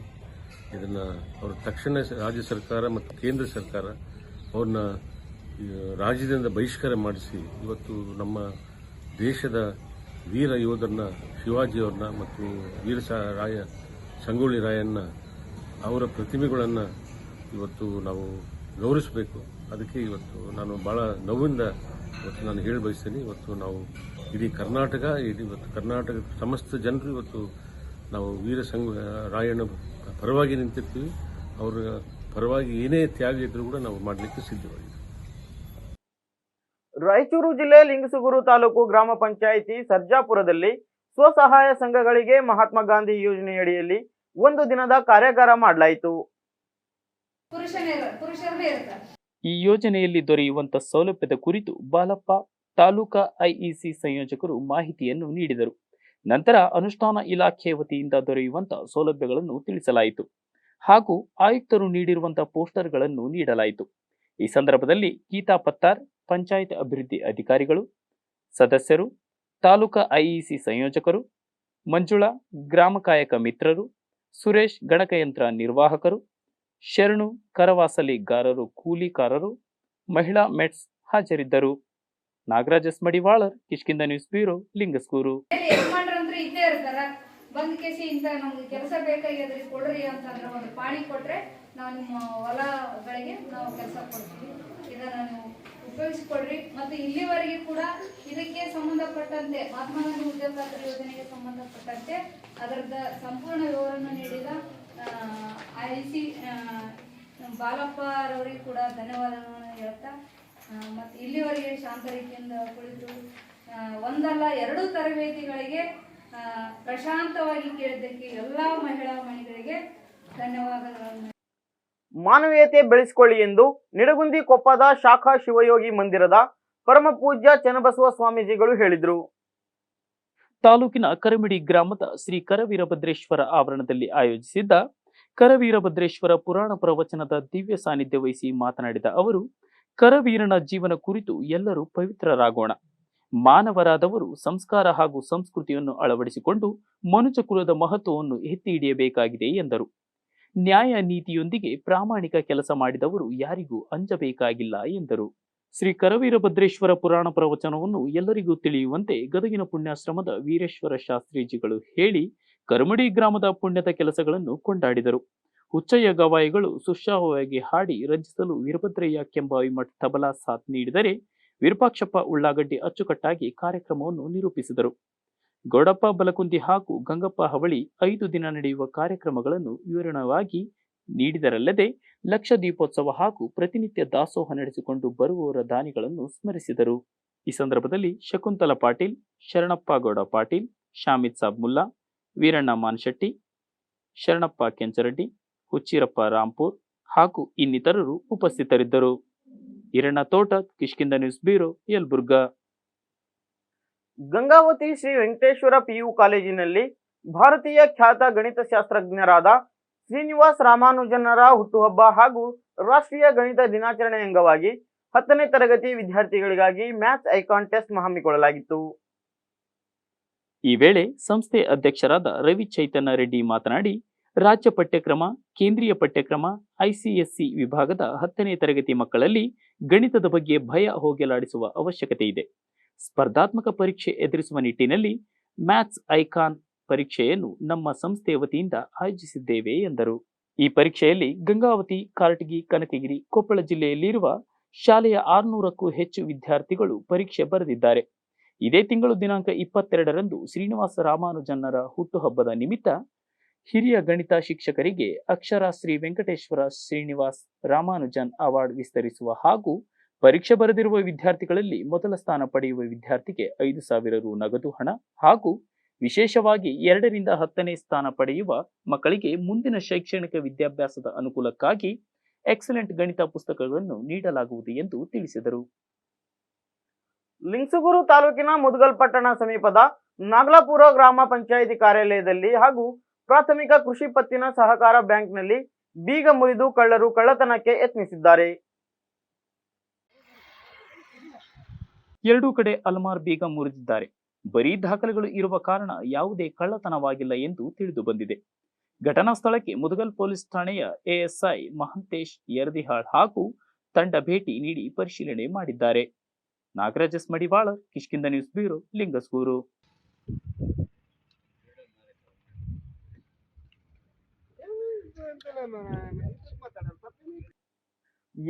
ಇದನ್ನು ಅವರು ತಕ್ಷಣ ರಾಜ್ಯ ಸರ್ಕಾರ ಮತ್ತು ಕೇಂದ್ರ ಸರ್ಕಾರ ಅವ್ರನ್ನ ರಾಜ್ಯದಿಂದ ಬಹಿಷ್ಕಾರ ಮಾಡಿಸಿ ಇವತ್ತು ನಮ್ಮ ದೇಶದ ವೀರ ಯೋಧರನ್ನ, ಶಿವಾಜಿಯವ್ರನ್ನ ಮತ್ತು ಸಂಗೊಳ್ಳಿ ರಾಯಣ್ಣ ಅವರ ಪ್ರತಿಮೆಗಳನ್ನು ಇವತ್ತು ನಾವು ಗೌರವಿಸಬೇಕು. ಅದಕ್ಕೆ ಇವತ್ತು ನಾನು ಭಾಳ ನೋವಿಂದ ಇವತ್ತು ನಾನು ಹೇಳಿ ಬಯಸ್ತೀನಿ. ಇವತ್ತು ನಾವು ಇಡೀ ಕರ್ನಾಟಕದ ಸಮಸ್ತ ಜನರು ಇವತ್ತು ನಾವು ರಾಯಣ್ಣ ಪರವಾಗಿ ನಿಂತಿರ್ತೀವಿ. ಅವರ ಪರವಾಗಿ ಏನೇ ತ್ಯಾಗ ಇದ್ರೂ ಕೂಡ ನಾವು ಮಾಡಲಿಕ್ಕೆ ಸಿದ್ಧವಾಗಿದ್ದೀವಿ. ರಾಯಚೂರು ಜಿಲ್ಲೆ ಲಿಂಗಸುಗೂರು ತಾಲೂಕು ಗ್ರಾಮ ಪಂಚಾಯಿತಿ ಸರ್ಜಾಪುರದಲ್ಲಿ ಸ್ವಸಹಾಯ ಸಂಘಗಳಿಗೆ ಮಹಾತ್ಮ ಗಾಂಧಿ ಯೋಜನೆಯಡಿಯಲ್ಲಿ ಒಂದು ದಿನದ ಕಾರ್ಯಾಗಾರ ಮಾಡಲಾಯಿತು. ಈ ಯೋಜನೆಯಲ್ಲಿ ದೊರೆಯುವಂತ ಸೌಲಭ್ಯದ ಕುರಿತು ಬಾಲಪ್ಪ ತಾಲೂಕಾ ಐಇಸಿ ಸಂಯೋಜಕರು ಮಾಹಿತಿಯನ್ನು ನೀಡಿದರು. ನಂತರ ಅನುಷ್ಠಾನ ಇಲಾಖೆ ವತಿಯಿಂದ ದೊರೆಯುವಂತ ಸೌಲಭ್ಯಗಳನ್ನು ತಿಳಿಸಲಾಯಿತು ಹಾಗೂ ಆಯುಕ್ತರು ನೀಡಿರುವಂತಹ ಪೋಸ್ಟರ್ಗಳನ್ನು ನೀಡಲಾಯಿತು. ಈ ಸಂದರ್ಭದಲ್ಲಿ ಗೀತಾ ಪತ್ತಾರ್, ಪಂಚಾಯತ್ ಅಭಿವೃದ್ಧಿ ಅಧಿಕಾರಿಗಳು, ಸದಸ್ಯರು, ತಾಲೂಕಾ ಐಇಸಿ ಸಂಯೋಜಕರು, ಮಂಜುಳಾ ಗ್ರಾಮ ಕಾಯಕ ಮಿತ್ರರು, ಸುರೇಶ್ ಗಣಕಯಂತ್ರ ನಿರ್ವಾಹಕರು, ಶರಣು ಕರವಾಸಲಿಗಾರರು, ಕೂಲಿಕಾರರು, ಮಹಿಳಾ ಮೆಟ್ಸ್ ಹಾಜರಿದ್ದರು. Nagaraj S Madivalar, Kishkindha news bureau, Lingasugur. ಯಜಮಾನ್ರಂದ್ರೆ ಇದ್ದೇ ಇರ್ತಾರ. ಬಂದ್ ಕೇಸಿ ಇಂತ ನಮ್ಗೆ ಕೆಲಸ ಬೇಕಾಗ್ಯದ್ರಿ ಕೊಡ್ರಿ ಅಂತಂದ್ರೆ ಒಂದು ಪಾಣಿ ಕೊಟ್ರೆ ನಾವು ನಿಮ್ಮ ಹೊಲಗಳಿಗೆ ನಾವು ಕೆಲಸ ಕೊಡ್ತೀವಿ. ಇದನ್ನ ನೀವು ಉಪಯೋಗಿಸ್ಕೊಡ್ರಿ. ಮತ್ತು ಇಲ್ಲಿವರೆಗೆ ಕೂಡ ಇದಕ್ಕೆ ಸಂಬಂಧಪಟ್ಟಂತೆ ಮಹಾತ್ಮ ಗಾಂಧಿ ಉದ್ಯೋಗ ಖಾತ್ರಿ ಯೋಜನೆಗೆ ಸಂಬಂಧಪಟ್ಟಂತೆ ಅದರದ ಸಂಪೂರ್ಣ ವಿವರವನ್ನು ನೀಡಿದ IC ಬಾಲಪ್ಪರವರಿಗೆ ಕೂಡ ಧನ್ಯವಾದಗಳನ್ನು ಹೇಳ್ತಾ, ಮತ್ತು ಇಲ್ಲಿವರೆಗೆ ಶಾಂತ ರೀತಿಯಿಂದ ಕುಳಿತು ಒಂದಲ್ಲ ಎರಡು ತರಬೇತಿಗಳಿಗೆ ಪ್ರಶಾಂತವಾಗಿ ಕೇಳಿದ್ದಕ್ಕೆ ಎಲ್ಲ ಮಹಿಳಾ ಮಣಿಗಳಿಗೆ ಧನ್ಯವಾದಗಳನ್ನು. ಮಾನವೀಯತೆ ಬೆಳೆಸಿಕೊಳ್ಳಿ ಎಂದು ನಿಡಗುಂದಿ ಕೊಪ್ಪದ ಶಾಖಾ ಶಿವಯೋಗಿ ಮಂದಿರದ ಪರಮ ಪೂಜ್ಯ ಚನ್ನಬಸವ ಸ್ವಾಮೀಜಿಗಳು ಹೇಳಿದರು. ತಾಲೂಕಿನ ಕರಮಿಡಿ ಗ್ರಾಮದ ಶ್ರೀ ಕರವೀರಭದ್ರೇಶ್ವರ ಆವರಣದಲ್ಲಿ ಆಯೋಜಿಸಿದ್ದ ಕರವೀರಭದ್ರೇಶ್ವರ ಪುರಾಣ ಪ್ರವಚನದ ದಿವ್ಯ ಸಾನ್ನಿಧ್ಯ ವಹಿಸಿ ಮಾತನಾಡಿದ ಅವರು, ಕರವೀರನ ಜೀವನ ಕುರಿತು ಎಲ್ಲರೂ ಪವಿತ್ರರಾಗೋಣ. ಮಾನವರಾದವರು ಸಂಸ್ಕಾರ ಹಾಗೂ ಸಂಸ್ಕೃತಿಯನ್ನು ಅಳವಡಿಸಿಕೊಂಡು ಮನುಷ್ಯ ಕುಲದ ಮಹತ್ವವನ್ನು ಎತ್ತಿ ಹಿಡಿಯಬೇಕಾಗಿದೆ ಎಂದರು. ನ್ಯಾಯ ನೀತಿಯೊಂದಿಗೆ ಪ್ರಾಮಾಣಿಕ ಕೆಲಸ ಮಾಡಿದವರು ಯಾರಿಗೂ ಅಂಜಬೇಕಾಗಿಲ್ಲ ಎಂದರು. ಶ್ರೀ ಕರವೀರಭದ್ರೇಶ್ವರ ಪುರಾಣ ಪ್ರವಚನವನ್ನು ಎಲ್ಲರಿಗೂ ತಿಳಿಯುವಂತೆ ಗದಗಿನ ಪುಣ್ಯಾಶ್ರಮದ ವೀರೇಶ್ವರ ಶಾಸ್ತ್ರೀಜಿಗಳು ಹೇಳಿ ಕರಮಡಿ ಗ್ರಾಮದ ಪುಣ್ಯದ ಕೆಲಸಗಳನ್ನು ಕೊಂಡಾಡಿದರು. ಹುಚ್ಚಯ್ಯ ಗವಾಯಿಗಳು ಸುಶ್ರಾವ್ಯವಾಗಿ ಹಾಡಿ ರಂಜಿಸಲು ವೀರಭದ್ರಯ್ಯ ಕೆಂಬಾವಿ ಮಠ ತಬಲಾ ಸಾಥ್ ನೀಡಿದರೆ, ವಿರೂಪಾಕ್ಷಪ್ಪ ಉಳ್ಳಾಗಡ್ಡಿ ಅಚ್ಚುಕಟ್ಟಾಗಿ ಕಾರ್ಯಕ್ರಮವನ್ನು ನಿರೂಪಿಸಿದರು. ಗೌಡಪ್ಪ ಬಲಕುಂದಿ ಹಾಗೂ ಗಂಗಪ್ಪ ಹವಳಿ 5 ದಿನ ನಡೆಯುವ ಕಾರ್ಯಕ್ರಮಗಳನ್ನು ವಿವರಣವಾಗಿ ನೀಡಿದರಲ್ಲದೆ ಲಕ್ಷ ದೀಪೋತ್ಸವ ಹಾಗೂ ಪ್ರತಿನಿತ್ಯ ದಾಸೋಹ ನಡೆಸಿಕೊಂಡು ಬರುವವರ ದಾನಿಗಳನ್ನು ಸ್ಮರಿಸಿದರು. ಈ ಸಂದರ್ಭದಲ್ಲಿ ಶಕುಂತಲ ಪಾಟೀಲ್, ಶರಣಪ್ಪ ಗೌಡ ಪಾಟೀಲ್, ಶಾಮಿದ್ ಸಾಬ್ ಮುಲ್ಲಾ, ವೀರಣ್ಣ ಮಾನ್ಶೆಟ್ಟಿ, ಶರಣಪ್ಪ ಕೆಂಚರೆಡ್ಡಿ, ಹುಚ್ಚಿರಪ್ಪ ರಾಂಪುರ್ ಹಾಗೂ ಇನ್ನಿತರರು ಉಪಸ್ಥಿತರಿದ್ದರು. Eranna Thota, Kishkinda news bureau, Yelburga. Gangavati Shri Venkateshwara PU ಕಾಲೇಜಿನಲ್ಲಿ ಭಾರತೀಯ ಖ್ಯಾತ ಗಣಿತಶಾಸ್ತ್ರಜ್ಞರಾದ ಶ್ರೀನಿವಾಸ್ ರಾಮಾನುಜನರ ಹುಟ್ಟುಹಬ್ಬ ಹಾಗೂ ರಾಷ್ಟ್ರೀಯ ಗಣಿತ ದಿನಾಚರಣೆ ಅಂಗವಾಗಿ 10ನೇ ತರಗತಿ ವಿದ್ಯಾರ್ಥಿಗಳಿಗಾಗಿ ಮ್ಯಾಥ್ಸ್ ಐಕಾನ್ ಟೆಸ್ಟ್ ಹಮ್ಮಿಕೊಳ್ಳಲಾಗಿತ್ತು. ಈ ವೇಳೆ ಸಂಸ್ಥೆ ಅಧ್ಯಕ್ಷರಾದ ರವಿ ಚೈತನ್ಯ ರೆಡ್ಡಿ ಮಾತನಾಡಿ, ರಾಜ್ಯ ಪಠ್ಯಕ್ರಮ, ಕೇಂದ್ರೀಯ ಪಠ್ಯಕ್ರಮ, ICSE ವಿಭಾಗದ 10ನೇ ತರಗತಿ ಮಕ್ಕಳಲ್ಲಿ ಗಣಿತದ ಬಗ್ಗೆ ಭಯ ಹೋಗಲಾಡಿಸುವ ಅವಶ್ಯಕತೆ ಇದೆ. ಸ್ಪರ್ಧಾತ್ಮಕ ಪರೀಕ್ಷೆ ಎದುರಿಸುವ ನಿಟ್ಟಿನಲ್ಲಿ ಮ್ಯಾಥ್ಸ್ ಐಕಾನ್ ಪರೀಕ್ಷೆಯನ್ನು ನಮ್ಮ ಸಂಸ್ಥೆಯ ವತಿಯಿಂದ ಆಯೋಜಿಸಿದ್ದೇವೆ ಎಂದರು. ಈ ಪರೀಕ್ಷೆಯಲ್ಲಿ ಗಂಗಾವತಿ, ಕಾರಟಗಿ, ಕನಕಗಿರಿ, ಕೊಪ್ಪಳ ಜಿಲ್ಲೆಯಲ್ಲಿರುವ ಶಾಲೆಯ 600ಕ್ಕೂ ಹೆಚ್ಚು ವಿದ್ಯಾರ್ಥಿಗಳು ಪರೀಕ್ಷೆ ಬರೆದಿದ್ದಾರೆ. ಇದೇ ತಿಂಗಳು ದಿನಾಂಕ 22ರಂದು ಶ್ರೀನಿವಾಸ ರಾಮಾನುಜನರ ಹುಟ್ಟುಹಬ್ಬದ ನಿಮಿತ್ತ ಹಿರಿಯ ಗಣಿತ ಶಿಕ್ಷಕರಿಗೆ ಅಕ್ಷರ ಶ್ರೀ ವೆಂಕಟೇಶ್ವರ ಶ್ರೀನಿವಾಸ್ ರಾಮಾನುಜನ್ ಅವಾರ್ಡ್ ವಿಸ್ತರಿಸುವ ಹಾಗೂ ಪರೀಕ್ಷೆ ಬರೆದಿರುವ ವಿದ್ಯಾರ್ಥಿಗಳಲ್ಲಿ ಮೊದಲ ಸ್ಥಾನ ಪಡೆಯುವ ವಿದ್ಯಾರ್ಥಿಗೆ 5,000 ರು ನಗದು ಹಣ ಹಾಗೂ ವಿಶೇಷವಾಗಿ 2ರಿಂದ 10ನೇ ಸ್ಥಾನ ಪಡೆಯುವ ಮಕ್ಕಳಿಗೆ ಮುಂದಿನ ಶೈಕ್ಷಣಿಕ ವಿದ್ಯಾಭ್ಯಾಸದ ಅನುಕೂಲಕ್ಕಾಗಿ ಎಕ್ಸಲೆಂಟ್ ಗಣಿತ ಪುಸ್ತಕಗಳನ್ನು ನೀಡಲಾಗುವುದು ಎಂದು ತಿಳಿಸಿದರು. ಲಿಂಗಸೂರು ತಾಲೂಕಿನ ಮುದಗಲ್ ಪಟ್ಟಣ ಸಮೀಪದ ನಾಗಲಾಪುರ ಗ್ರಾಮ ಪಂಚಾಯಿತಿ ಕಾರ್ಯಾಲಯದಲ್ಲಿ ಹಾಗೂ ಪ್ರಾಥಮಿಕ ಕೃಷಿ ಪತ್ತಿನ ಸಹಕಾರ ಬ್ಯಾಂಕ್ನಲ್ಲಿ ಬೀಗ ಮುರಿದು ಕಳ್ಳರು ಕಳ್ಳತನಕ್ಕೆ ಯತ್ನಿಸಿದ್ದಾರೆ. 2 ಕಡೆ ಅಲ್ಮಾರ್ ಬೀಗ ಮುರಿದಿದ್ದಾರೆ. ಬರೀ ದಾಖಲೆಗಳು ಇರುವ ಕಾರಣ ಯಾವುದೇ ಕಳ್ಳತನವಾಗಿಲ್ಲ ಎಂದು ತಿಳಿದು ಬಂದಿದೆ. ಘಟನಾ ಸ್ಥಳಕ್ಕೆ ಮುದಗಲ್ ಪೊಲೀಸ್ ಠಾಣೆಯ ASI ಮಹಂತೇಶ್ ಯರ್ದಿಹಾಳ್ ಹಾಗೂ ತಂಡ ಭೇಟಿ ನೀಡಿ ಪರಿಶೀಲನೆ ಮಾಡಿದ್ದಾರೆ. Nagaraj S Madivalar, Kishkindha news bureau, Lingsugur.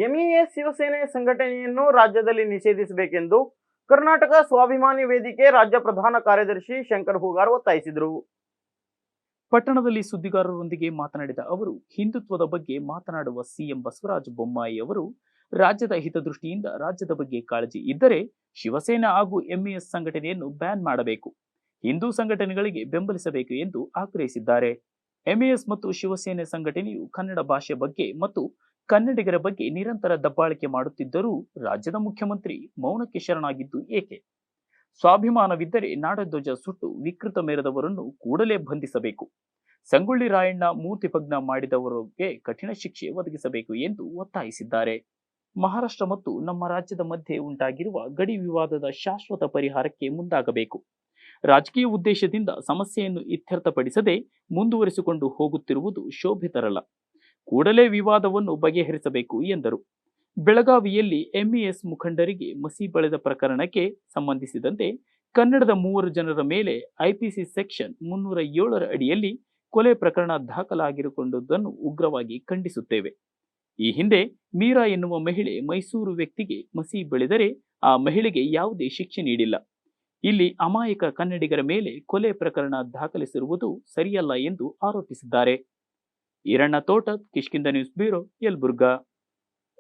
MES Shiv Sena ಸಂಘಟನೆಯನ್ನು ರಾಜ್ಯದಲ್ಲಿ ನಿಷೇಧಿಸಬೇಕೆಂದು ಕರ್ನಾಟಕ ಸ್ವಾಭಿಮಾನಿ ವೇದಿಕೆ ರಾಜ್ಯ ಪ್ರಧಾನ ಕಾರ್ಯದರ್ಶಿ ಶಂಕರ್ ಹೂಗಾರ್ ಒತ್ತಾಯಿಸಿದರು. ಪಟ್ಟಣದಲ್ಲಿ ಸುದ್ದಿಗಾರರೊಂದಿಗೆ ಮಾತನಾಡಿದ ಅವರು, ಹಿಂದುತ್ವದ ಬಗ್ಗೆ ಮಾತನಾಡುವ CM ಬಸವರಾಜ ಬೊಮ್ಮಾಯಿ ಅವರು ರಾಜ್ಯದ ಹಿತದೃಷ್ಟಿಯಿಂದ ರಾಜ್ಯದ ಬಗ್ಗೆ ಕಾಳಜಿ ಇದ್ದರೆ ಶಿವಸೇನಾ ಹಾಗೂ MES ಸಂಘಟನೆಯನ್ನು ಬ್ಯಾನ್ ಮಾಡಬೇಕು, ಹಿಂದೂ ಸಂಘಟನೆಗಳಿಗೆ ಬೆಂಬಲಿಸಬೇಕು ಎಂದು ಆಗ್ರಹಿಸಿದ್ದಾರೆ. MES ಮತ್ತು ಶಿವಸೇನೆ ಸಂಘಟನೆಯು ಕನ್ನಡ ಭಾಷೆ ಬಗ್ಗೆ ಮತ್ತು ಕನ್ನಡಿಗರ ಬಗ್ಗೆ ನಿರಂತರ ದಬ್ಬಾಳಿಕೆ ಮಾಡುತ್ತಿದ್ದರೂ ರಾಜ್ಯದ ಮುಖ್ಯಮಂತ್ರಿ ಮೌನಕ್ಕೆ ಶರಣಾಗಿದ್ದು ಏಕೆ? ಸ್ವಾಭಿಮಾನವಿದ್ದರೆ ನಾಡಧ್ವಜ ಸುಟ್ಟು ವಿಕೃತ ಮೆರೆದವರನ್ನು ಕೂಡಲೇ ಬಂಧಿಸಬೇಕು. ಸಂಗೊಳ್ಳಿ ರಾಯಣ್ಣ ಮೂರ್ತಿ ಭಗ್ನ ಮಾಡಿದವರಿಗೆ ಕಠಿಣ ಶಿಕ್ಷೆ ಒದಗಿಸಬೇಕು ಎಂದು ಒತ್ತಾಯಿಸಿದ್ದಾರೆ. ಮಹಾರಾಷ್ಟ್ರ ಮತ್ತು ನಮ್ಮ ರಾಜ್ಯದ ಮಧ್ಯೆ ಉಂಟಾಗಿರುವ ಗಡಿ ವಿವಾದದ ಶಾಶ್ವತ ಪರಿಹಾರಕ್ಕೆ ಮುಂದಾಗಬೇಕು. ರಾಜಕೀಯ ಉದ್ದೇಶದಿಂದ ಸಮಸ್ಯೆಯನ್ನು ಇತ್ಯರ್ಥಪಡಿಸದೆ ಮುಂದುವರಿಸಿಕೊಂಡು ಹೋಗುತ್ತಿರುವುದು ಶೋಭೆ ತರಲ್ಲ. ಕೂಡಲೇ ವಿವಾದವನ್ನು ಬಗೆಹರಿಸಬೇಕು ಎಂದರು. ಬೆಳಗಾವಿಯಲ್ಲಿ ಎಂಇಎಸ್ ಮುಖಂಡರಿಗೆ ಮಸಿ ಬಳಿದ ಪ್ರಕರಣಕ್ಕೆ ಸಂಬಂಧಿಸಿದಂತೆ ಕನ್ನಡದ 3 ಜನರ ಮೇಲೆ ಐಪಿಸಿ ಸೆಕ್ಷನ್ 307ರ ಅಡಿಯಲ್ಲಿ ಕೊಲೆ ಪ್ರಕರಣ ದಾಖಲಾಗಿರುವುದನ್ನು ಉಗ್ರವಾಗಿ ಖಂಡಿಸುತ್ತೇವೆ. ಈ ಹಿಂದೆ ಮೀರಾ ಎನ್ನುವ ಮಹಿಳೆ ಮೈಸೂರು ವ್ಯಕ್ತಿಗೆ ಮಸಿ ಬೆಳೆದರೆ ಆ ಮಹಿಳೆಗೆ ಯಾವುದೇ ಶಿಕ್ಷೆ ನೀಡಿಲ್ಲ. ಇಲ್ಲಿ ಅಮಾಯಕ ಕನ್ನಡಿಗರ ಮೇಲೆ ಕೊಲೆ ಪ್ರಕರಣ ದಾಖಲಿಸಿರುವುದು ಸರಿಯಲ್ಲ ಎಂದು ಆರೋಪಿಸಿದ್ದಾರೆ. Iranna Thotad, Kishkindha news bureau, Yelburga.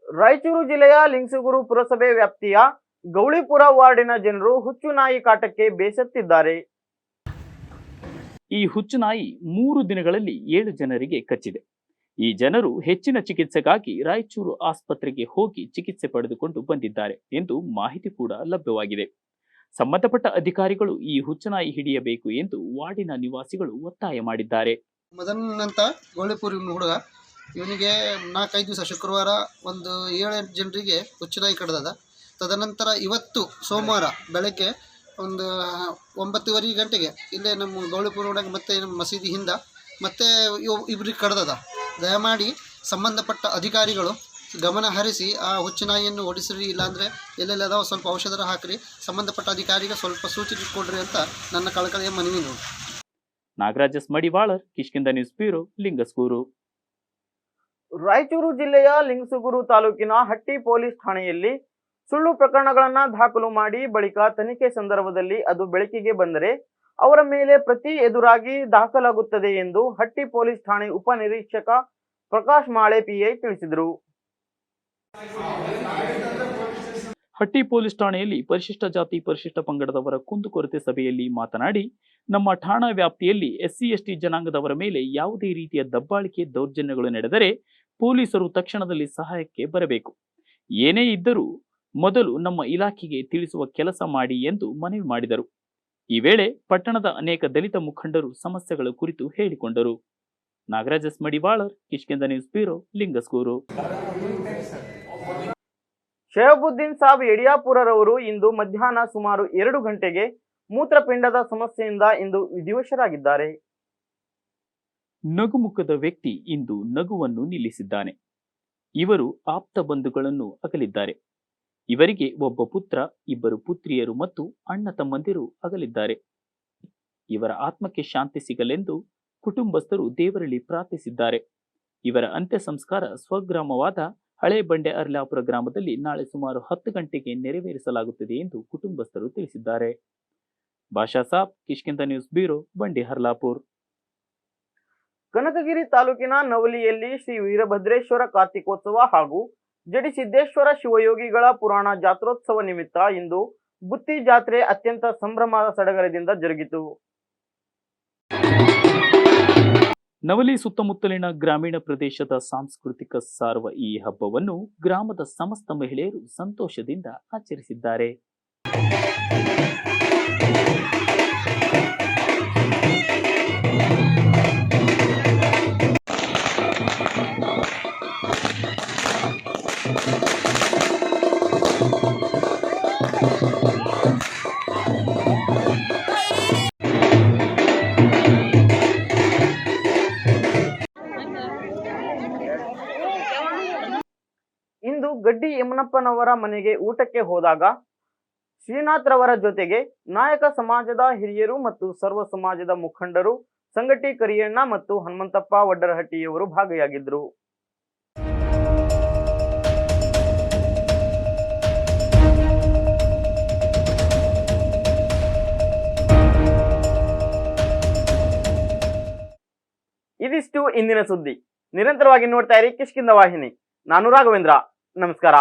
ರಾಯಚೂರು ಜಿಲ್ಲೆಯ ಲಿಂಗಸೂಗೂರು ಪುರಸಭೆ ವ್ಯಾಪ್ತಿಯ ಗೌಳಿಪುರ ವಾರ್ಡಿನ ಜನರು ಹುಚ್ಚು ನಾಯಿ ಕಾಟಕ್ಕೆ ಬೇಸತ್ತಿದ್ದಾರೆ. ಈ ಹುಚ್ಚು ನಾಯಿ 3 ದಿನಗಳಲ್ಲಿ 7 ಜನರಿಗೆ ಕಚ್ಚಿದೆ. ಈ ಜನರು ಹೆಚ್ಚಿನ ಚಿಕಿತ್ಸೆಗಾಗಿ ರಾಯಚೂರು ಆಸ್ಪತ್ರೆಗೆ ಹೋಗಿ ಚಿಕಿತ್ಸೆ ಪಡೆದುಕೊಂಡು ಬಂದಿದ್ದಾರೆ ಎಂದು ಮಾಹಿತಿ ಕೂಡ ಲಭ್ಯವಾಗಿದೆ. ಸಂಬಂಧಪಟ್ಟ ಅಧಿಕಾರಿಗಳು ಈ ಹುಚ್ಚುನಾಯಿ ಹಿಡಿಯಬೇಕು ಎಂದು ವಾರ್ಡಿನ ನಿವಾಸಿಗಳು ಒತ್ತಾಯ ಮಾಡಿದ್ದಾರೆ. ಮದನಂತ ಗೋಳಿಪುರಿ ಹುಡುಗ, ಇವನಿಗೆ 4-5 ದಿವಸ ಶುಕ್ರವಾರ ಒಂದು 7-8 ಜನರಿಗೆ ಹುಚ್ಚುನಾಯಿ ಕಡ್ದದ. ತದನಂತರ ಇವತ್ತು ಸೋಮವಾರ ಬೆಳಗ್ಗೆ ಒಂದು 9:15 ಗಂಟೆಗೆ ಇಲ್ಲೇ ನಮ್ಮ ಗೌಳಿಪುರ ಒಳಗೆ ಮತ್ತೆ ನಮ್ಮ ಮಸೀದಿ ಹಿಂದ ಮತ್ತೆ ಇಬ್ಬರಿಗೆ ಕಡ್ದದ. ದಯಮಾಡಿ ಸಂಬಂಧಪಟ್ಟ ಅಧಿಕಾರಿಗಳು ಗಮನ ಹರಿಸಿ ಆ ಹುಚ್ಚುನಾಯಿಯನ್ನು ಓಡಿಸ್ರಿ, ಇಲ್ಲಾಂದರೆ ಎಲ್ಲೆಲ್ಲದಾವ ಸ್ವಲ್ಪ ಔಷಧ ಹಾಕ್ರಿ, ಸಂಬಂಧಪಟ್ಟ ಅಧಿಕಾರಿಗೆ ಸ್ವಲ್ಪ ಸೂಚನೆ ಕೊಡ್ರಿ ಅಂತ ನನ್ನ ಕಳಕಳಿಯ ಮನವಿ ನೋಡಿ. Nagaraja Madiwalar, Kishkindha news bureau, Lingasugur. ರಾಯಚೂರು ಜಿಲ್ಲೆಯ ಲಿಂಗಸೂಗೂರು ತಾಲೂಕಿನ ಹಟ್ಟಿ ಪೊಲೀಸ್ ಠಾಣೆಯಲ್ಲಿ ಸುಳ್ಳು ಪ್ರಕರಣಗಳನ್ನ ದಾಖಲು ಮಾಡಿ ಬಳಿಕ ತನಿಖೆ ಸಂದರ್ಭದಲ್ಲಿ ಅದು ಬೆಳಕಿಗೆ ಬಂದರೆ ಅವರ ಮೇಲೆ ಪ್ರತಿ ಎದುರಾಗಿ ದಾಖಲಾಗುತ್ತದೆ ಎಂದು ಹಟ್ಟಿ ಪೊಲೀಸ್ ಠಾಣೆ ಉಪನಿರೀಕ್ಷಕ ಪ್ರಕಾಶ್ ಮಾಳೆ ಪಿಐ ತಿಳಿಸಿದರು. ಹಟ್ಟಿ ಪೊಲೀಸ್ ಠಾಣೆಯಲ್ಲಿ ಪರಿಶಿಷ್ಟ ಜಾತಿ ಪರಿಶಿಷ್ಟ ಪಂಗಡದವರ ಕುಂದುಕೊರತೆ ಸಭೆಯಲ್ಲಿ ಮಾತನಾಡಿ, ನಮ್ಮ ಠಾಣಾ ವ್ಯಾಪ್ತಿಯಲ್ಲಿ SC/ST ಜನಾಂಗದವರ ಮೇಲೆ ಯಾವುದೇ ರೀತಿಯ ದಬ್ಬಾಳಿಕೆ ದೌರ್ಜನ್ಯಗಳು ನಡೆದರೆ ಪೊಲೀಸರು ತಕ್ಷಣದಲ್ಲಿ ಸಹಾಯಕ್ಕೆ ಬರಬೇಕು. ಏನೇ ಇದ್ದರೂ ಮೊದಲು ನಮ್ಮ ಇಲಾಖೆಗೆ ತಿಳಿಸುವ ಕೆಲಸ ಮಾಡಿ ಎಂದು ಮನವಿ ಮಾಡಿದರು. ಈ ವೇಳೆ ಪಟ್ಟಣದ ಅನೇಕ ದಲಿತ ಮುಖಂಡರು ಸಮಸ್ಯೆಗಳ ಕುರಿತು ಹೇಳಿಕೊಂಡರು. Nagaraja Madiwalar, Kishkindha news bureau, Lingasugur. ಶಹಬುದ್ದೀನ್ ಸಾಬ್ ಯಡಿಯಾಪುರರವರು ಇಂದು ಮಧ್ಯಾಹ್ನ ಸುಮಾರು 2 ಗಂಟೆಗೆ ಮೂತ್ರಪಿಂಡದ ಸಮಸ್ಯೆಯಿಂದ ಇಂದು ವಿಧಿವಶರಾಗಿದ್ದಾರೆ. ನಗುಮುಖದ ವ್ಯಕ್ತಿ ಇಂದು ನಗುವನ್ನು ನಿಲ್ಲಿಸಿದ್ದಾನೆ. ಇವರು ಆಪ್ತ ಬಂಧುಗಳನ್ನು ಅಗಲಿದ್ದಾರೆ. ಇವರಿಗೆ ಒಬ್ಬ ಪುತ್ರ, 2 ಪುತ್ರಿಯರು ಮತ್ತು ಅಣ್ಣ ತಮ್ಮಂದಿರು ಅಗಲಿದ್ದಾರೆ. ಇವರ ಆತ್ಮಕ್ಕೆ ಶಾಂತಿ ಸಿಗಲೆಂದು ಕುಟುಂಬಸ್ಥರು ದೇವರಲ್ಲಿ ಪ್ರಾರ್ಥಿಸಿದ್ದಾರೆ. ಇವರ ಅಂತ್ಯ ಸಂಸ್ಕಾರ ಸ್ವಗ್ರಾಮವಾದ ಹಳೆ ಬಂಡೆ ಅರ್ಲಾಪುರ ಗ್ರಾಮದಲ್ಲಿ ನಾಳೆ ಸುಮಾರು 10 ಗಂಟೆಗೆ ನೆರವೇರಿಸಲಾಗುತ್ತದೆ ಎಂದು ಕುಟುಂಬಸ್ಥರು ತಿಳಿಸಿದ್ದಾರೆ. ಭಾಷಾ ಸಾಬ್, ಕಿಷ್ಕಿಂಧ ನ್ಯೂಸ್ ಬ್ಯೂರೋ, ಬಂಡಿ ಹರ್ಲಾಪುರ್. ಕನಕಗಿರಿ ತಾಲೂಕಿನ ನವಲಿಯಲ್ಲಿ ಶ್ರೀ ವೀರಭದ್ರೇಶ್ವರ ಕಾರ್ತಿಕೋತ್ಸವ ಹಾಗೂ ಜಡಿಸಿದ್ದೇಶ್ವರ ಶಿವಯೋಗಿಗಳ ಪುರಾಣ ಜಾತ್ರೋತ್ಸವ ನಿಮಿತ್ತ ಇಂದು ಬುತ್ತಿ ಜಾತ್ರೆ ಅತ್ಯಂತ ಸಂಭ್ರಮ ಸಡಗರದಿಂದ ಜರುಗಿತು. ನವಲಿ ಸುತ್ತಮುತ್ತಲಿನ ಗ್ರಾಮೀಣ ಪ್ರದೇಶದ ಸಾಂಸ್ಕೃತಿಕ ಸಾರುವ ಈ ಹಬ್ಬವನ್ನು ಗ್ರಾಮದ ಸಮಸ್ತ ಮಹಿಳೆಯರು ಸಂತೋಷದಿಂದ ಆಚರಿಸಿದ್ದಾರೆ. ಇಂದು ಗಡ್ಡಿ ಯಮನಪ್ಪನವರ ಮನೆಗೆ ಊಟಕ್ಕೆ ಹೋದಾಗ ಶ್ರೀನಾಥ್ ರವರ ಜೊತೆಗೆ ನಾಯಕ ಸಮಾಜದ ಹಿರಿಯರು ಮತ್ತು ಸರ್ವ ಸಮಾಜದ ಮುಖಂಡರು ಸಂಗಟಿ ಕರಿಯಣ್ಣ ಮತ್ತು ಹನುಮಂತಪ್ಪ ವಡ್ಡರಹಟ್ಟಿಯವರು ಭಾಗಿಯಾಗಿದ್ದರು. ಇದಿಷ್ಟು ಇಂದಿನ ಸುದ್ದಿ. ನಿರಂತರವಾಗಿ ನೋಡ್ತಾ ಇರಿ ಕಿಷ್ಕಿಂಧ ವಾಹಿನಿ. ನಾನು ರಾಘವೇಂದ್ರ. ನಮಸ್ಕಾರ.